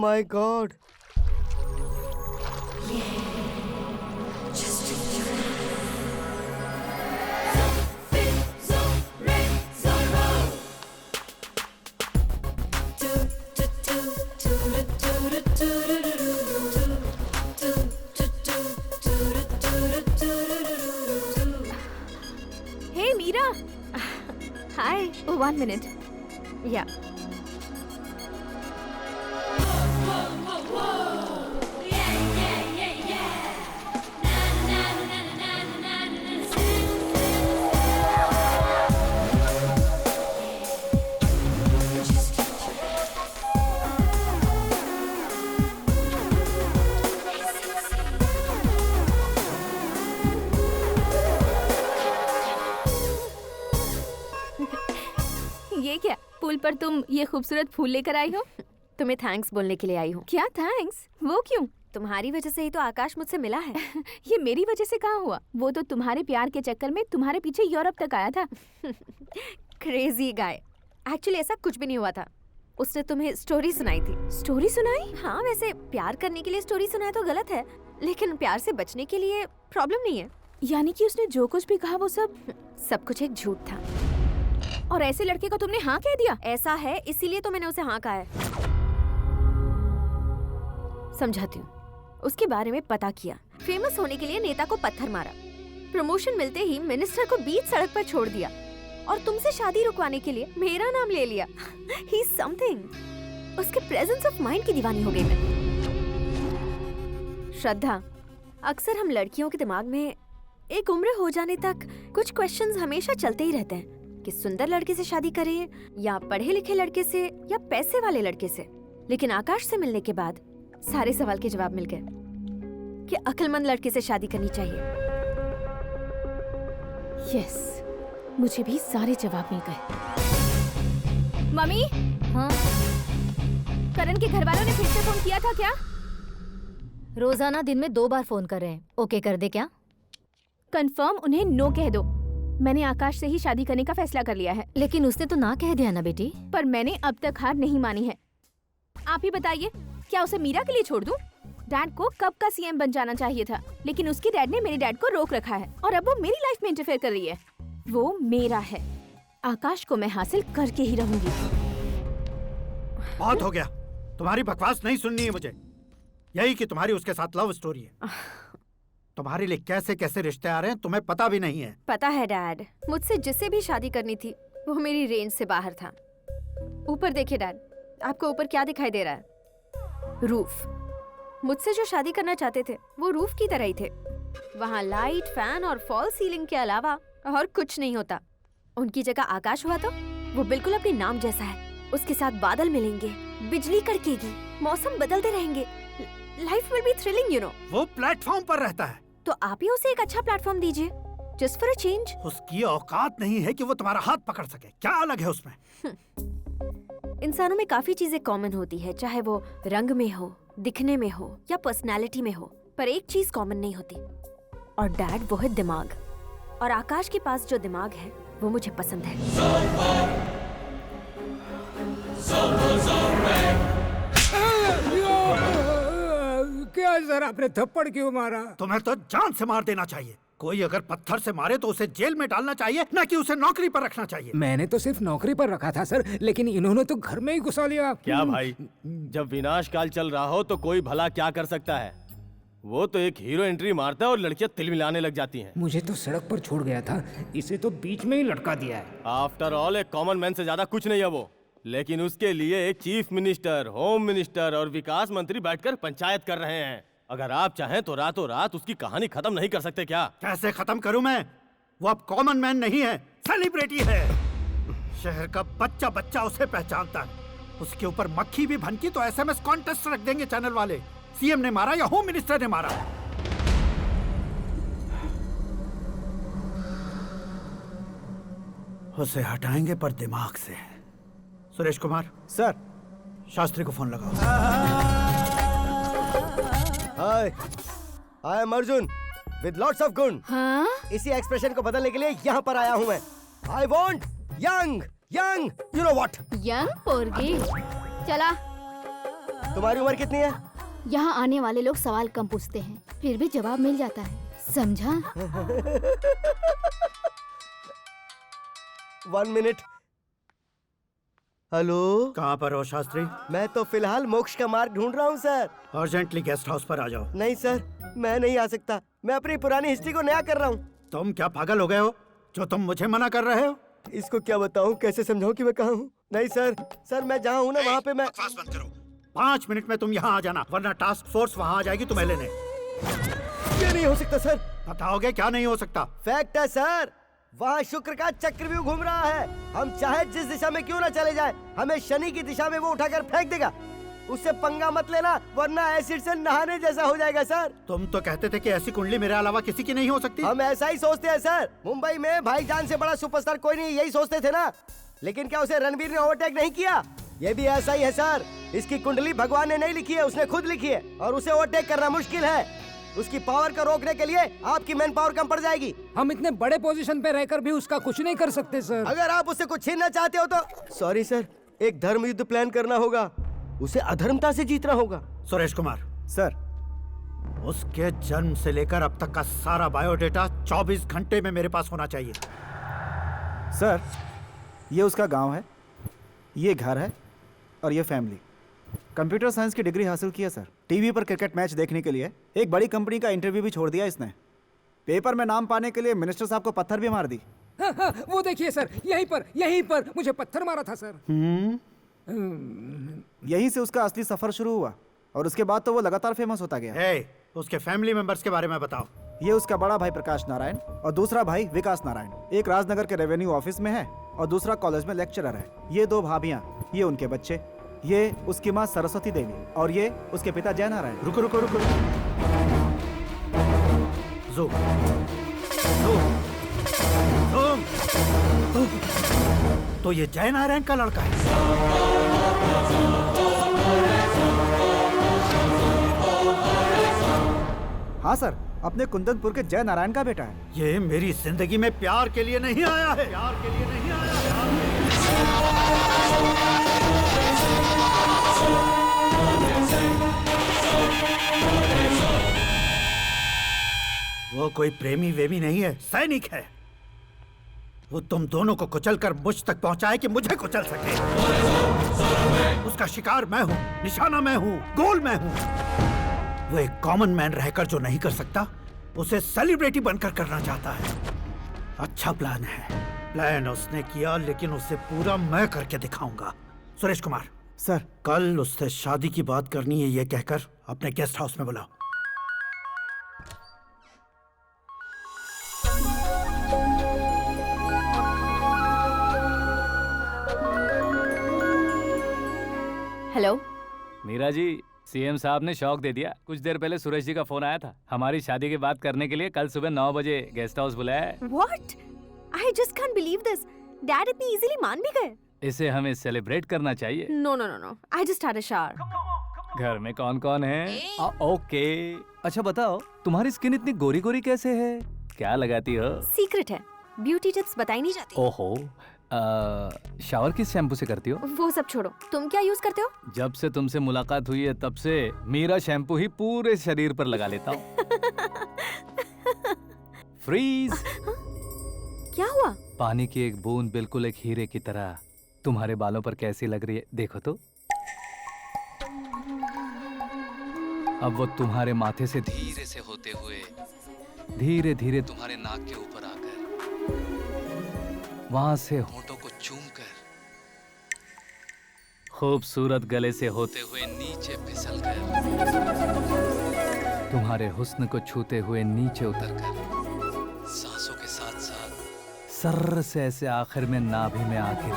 My God. Hey Meera. Hi. Oh, 1 minute. Yeah. ये क्या, पुल पर तुम ये खूबसूरत फूल लेकर आई हो? तुम्हें थैंक्स बोलने के लिए आई हूँ। क्या थैंक्स? वो क्यों? तुम्हारी वजह से ही तो आकाश मुझसे मिला है। ये मेरी वजह से कहाँ हुआ? वो तो तुम्हारे प्यार के चक्कर में तुम्हारे पीछे यूरोप तक आया था। Crazy guy. एक्चुअली ऐसा कुछ भी नहीं हुआ था। उसने तुम्हें स्टोरी सुनाई थी। स्टोरी सुनाई? हाँ, वैसे प्यार करने के लिए स्टोरी सुनाए तो गलत है, लेकिन प्यार से बचने के लिए प्रॉब्लम नहीं है। यानी कि उसने जो कुछ भी कहा वो सब कुछ एक झूठ था। और ऐसे लड़के को तुमने हाँ कह दिया? ऐसा है, इसीलिए तो मैंने उसे हाँ कहा है। समझाती हूँ। उसके बारे में पता किया, फेमस होने के लिए नेता को पत्थर मारा, प्रमोशन मिलते ही मिनिस्टर को बीच सड़क पर छोड़ दिया, और तुमसे शादी रुकवाने के लिए मेरा नाम ले लिया। He is something. उसके प्रेजेंस ऑफ माइंड की दीवानी हो गई मैं। श्रद्धा, अक्सर हम लड़कियों के दिमाग में एक उम्र हो जाने तक कुछ क्वेश्चंस हमेशा चलते ही रहते हैं कि सुंदर लड़के से शादी करें या पढ़े लिखे लड़के से या पैसे वाले लड़के से। लेकिन आकाश से मिलने के बाद सारे सवाल के जवाब मिल गए कि अक्लमंद लड़के से शादी करनी चाहिए। यस, मुझे भी सारे जवाब मिल गए। मम्मी? हाँ? करण के घर वालों ने फिर से फोन किया था क्या? रोजाना दिन में 2 बार फोन कर रहे हैं। ओके कर दे क्या? कंफर्म उन्हें नो कह दो। मैंने आकाश से ही शादी करने का फैसला कर लिया है। लेकिन उसने तो ना कह दिया ना बेटी। पर मैंने अब तक हार नहीं मानी है। आप ही बताइए, क्या उसे मीरा के लिए छोड़ दूं? डैड को कब का सीएम बन जाना चाहिए था, लेकिन उसके डैड ने मेरे डैड को रोक रखा है और अब वो मेरी लाइफ में इंटरफेयर कर रही है। वो मेरा है, आकाश को मैं हासिल करके ही रहूंगी। बहुत हो गया, तुम्हारी बकवास नहीं सुननी है मुझे। यही कि तुम्हारी उसके साथ लव स्टोरी है। तुम्हारे लिए कैसे कैसे रिश्ते आ रहे हैं तुम्हें पता भी नहीं है। पता है डैड, मुझसे जिससे भी शादी करनी थी वो मेरी रेंज से बाहर था। ऊपर देखिए डैड, आपको ऊपर क्या दिखाई दे रहा है? रूफ। मुझसे जो शादी करना चाहते थे वो रूफ की तरह ही थे। वहाँ लाइट, फैन और फॉल सीलिंग के अलावा और कुछ नहीं होता। उनकी जगह आकाश हुआ तो वो बिल्कुल अपने नाम जैसा है। उसके साथ बादल मिलेंगे, बिजली कड़केगी, मौसम बदलते रहेंगे, life will be thrilling, you know. वो प्लेटफॉर्म पर रहता है तो आप ही उसे एक अच्छा प्लेटफॉर्म दीजिए, जस्ट फॉर अ चेंज। उसकी औकात नहीं है कि वो तुम्हारा हाथ पकड़ सके। क्या अलग है उसमें? इंसानों में काफी चीजें कॉमन होती है, चाहे वो रंग में हो, दिखने में हो या पर्सनालिटी में हो, पर एक चीज कॉमन नहीं होती, और डैड वो है दिमाग। और आकाश के पास जो दिमाग है वो मुझे पसंद है। क्या सर, आपने थप्पड़ क्यों मारा? तुम्हें तो जान से मार देना चाहिए। कोई अगर पत्थर से मारे तो उसे जेल में डालना चाहिए, न कि उसे नौकरी पर रखना चाहिए। मैंने तो सिर्फ नौकरी पर रखा था सर, लेकिन इन्होंने तो घर में ही घुसा लिया। क्या भाई, जब विनाश काल चल रहा हो तो कोई भला क्या कर सकता है? वो तो एक हीरो एंट्री मारता है और लड़कियां तिलमिलाने लग जाती हैं। मुझे तो सड़क पर छोड़ गया था, इसे तो बीच में ही लटका दिया है। आफ्टर ऑल एक कॉमन मैन से ज्यादा कुछ नहीं है वो, लेकिन उसके लिए एक चीफ मिनिस्टर, होम मिनिस्टर और विकास मंत्री बैठकर पंचायत कर रहे हैं। अगर आप चाहें तो रातों रात उसकी कहानी खत्म नहीं कर सकते क्या? कैसे खत्म करूं मैं? वो अब कॉमन मैन नहीं है, सेलिब्रिटी है। शहर का बच्चा बच्चा उसे पहचानता है। उसके ऊपर मक्खी भी भनकी तो एसएमएस कॉन्टेस्ट रख देंगे चैनल वाले। सीएम ने मारा या होम मिनिस्टर ने मारा। उसे हटाएंगे पर दिमाग से। सुरेश कुमार सर। शास्त्री को फोन लगाओ। Hi, I am Arjun with lots of गुण। हाँ? इसी एक्सप्रेशन को बदलने के लिए यहाँ पर आया हूँ मैं। I want young young, you know what? Young पोरगी। चला। तुम्हारी उम्र कितनी है? यहाँ आने वाले लोग सवाल कम पूछते हैं, फिर भी जवाब मिल जाता है, समझा? 1 मिनट। हेलो, कहाँ पर हो शास्त्री? मैं तो फिलहाल मोक्ष का मार्ग ढूंढ रहा हूँ सर। अर्जेंटली गेस्ट हाउस पर आ जाओ। नहीं सर, मैं नहीं आ सकता। मैं अपनी पुरानी हिस्ट्री को नया कर रहा हूँ। तुम क्या पागल हो गए हो जो तुम मुझे मना कर रहे हो? इसको क्या बताऊँ, कैसे समझाऊँ कि मैं कहाँ हूँ? नहीं सर, मैं जहाँ हूँ ना वहाँ पे मैं। बकवास बंद करो। 5 मिनट में तुम यहाँ आ जाना, वरना टास्क फोर्स वहाँ आ जाएगी तुम्हें लेने। ये नहीं हो सकता सर। बताओगे क्या नहीं हो सकता? फैक्ट है सर, वहाँ शुक्र का चक्रव्यूह घूम रहा है। हम चाहे जिस दिशा में क्यों ना चले जाएं, हमें शनि की दिशा में वो उठाकर फेंक देगा। उससे पंगा मत लेना, वरना एसिड से नहाने जैसा हो जाएगा सर। तुम तो कहते थे कि ऐसी कुंडली मेरे अलावा किसी की नहीं हो सकती। हम ऐसा ही सोचते हैं सर। मुंबई में भाईजान से बड़ा सुपरस्टार कोई नहीं, यही सोचते थे ना। लेकिन क्या उसे रणबीर ने ओवरटेक नहीं किया? ये भी ऐसा ही है सर। इसकी कुंडली भगवान ने नहीं लिखी है, उसने खुद लिखी है, और उसे ओवरटेक करना मुश्किल है। उसकी पावर को रोकने के लिए आपकी मैन पावर कम पड़ जाएगी। हम इतने बड़े पोजीशन पे रहकर भी उसका कुछ नहीं कर सकते सर। अगर आप उससे कुछ छीनना चाहते हो तो सॉरी सर, एक धर्म युद्ध प्लान करना होगा। उसे अधर्मता से जीतना होगा। सुरेश कुमार सर, उसके जन्म से लेकर अब तक का सारा बायोडेटा 24 घंटे में मेरे पास होना चाहिए। सर, ये उसका गांव है, ये घर है और ये फैमिली। कंप्यूटर साइंस की डिग्री हासिल की है सर। टीवी पर क्रिकेट मैच देखने के लिए एक बड़ी कंपनी का इंटरव्यू भी छोड़ दिया इसने। पेपर में नाम पाने के लिए मिनिस्टर साहब को पत्थर भी मार दी। हाँ, हाँ, वो देखिए सर, यहीं पर मुझे पत्थर मारा था सर। यहीं से उसका असली सफर शुरू हुआ और उसके बाद तो वो लगातार फेमस होता गया। उसके फैमिली मेंबर्स के बारे में बताओ। ये उसका बड़ा भाई प्रकाश नारायण और दूसरा भाई विकास नारायण। एक राजनगर के रेवेन्यू ऑफिस में है और दूसरा कॉलेज में लेक्चरर है। ये 2 भाभियां, ये उनके बच्चे, ये उसकी माँ सरस्वती देवी और ये उसके पिता जय नारायण। रुको रुको रुको, ज़ूम, तो ये जय नारायण का लड़का है। हाँ सर, अपने कुंदनपुर के जय नारायण का बेटा है। ये मेरी जिंदगी में प्यार के लिए नहीं आया है। प्यार के लिए नहीं आया है। वो कोई प्रेमी वेमी नहीं है, सैनिक है। वो तुम दोनों को कुचलकर मुझ तक पहुंचाए कि मुझे कुचल सके। उसका शिकार मैं हूं, निशाना मैं हूं, गोल मैं हूं। वो एक कॉमन मैन रहकर जो नहीं कर सकता, उसे सेलिब्रिटी बनकर करना चाहता है। अच्छा प्लान है। प्लान उसने किया, लेकिन उसे पूरा मैं करके दिखाऊंगा। सुरेश कुमार सर, कल उससे शादी की बात करनी है, ये कहकर अपने गेस्ट हाउस में बुलाओ। हेलो। मीरा जी, सीएम साहब ने शौक दे दिया। कुछ देर पहले सुरेश जी का फोन आया था, हमारी शादी की बात करने के लिए कल सुबह 9 बजे गेस्ट हाउस बुलाया है। What? I just can't believe this. Dad इतनी इजीली मान भी गए। इसे हमें सेलिब्रेट करना चाहिए। No. I just had a shower. घर में कौन कौन है? ओके। अच्छा बताओ, तुम्हारी स्किन इतनी गोरी गोरी कैसे है? क्या लगाती हो? सीक्रेट है, ब्यूटी टिप्स बताई नहीं जाती। ओहो, शावर किस शैम्पू से करती हो? वो सब छोड़ो, तुम क्या यूज करते हो? जब से तुमसे मुलाकात हुई है तब से मीरा शैम्पू ही पूरे शरीर पर लगा लेता हूँ। फ्रीज। क्या हुआ? पानी की एक बूंद बिल्कुल एक हीरे की तरह तुम्हारे बालों पर कैसी लग रही है, देखो तो। अब वो तुम्हारे माथे से धीरे से होते हुए धीरे धीरे तुम्हारे नाक के ऊपर आकर वहां से होठों को चूमकर खूबसूरत गले से होते हुए नीचे फिसलकर तुम्हारे हुस्न को छूते हुए नीचे उतरकर सांसों के साथ साथ सर्र से ऐसे आखिर में नाभि में आके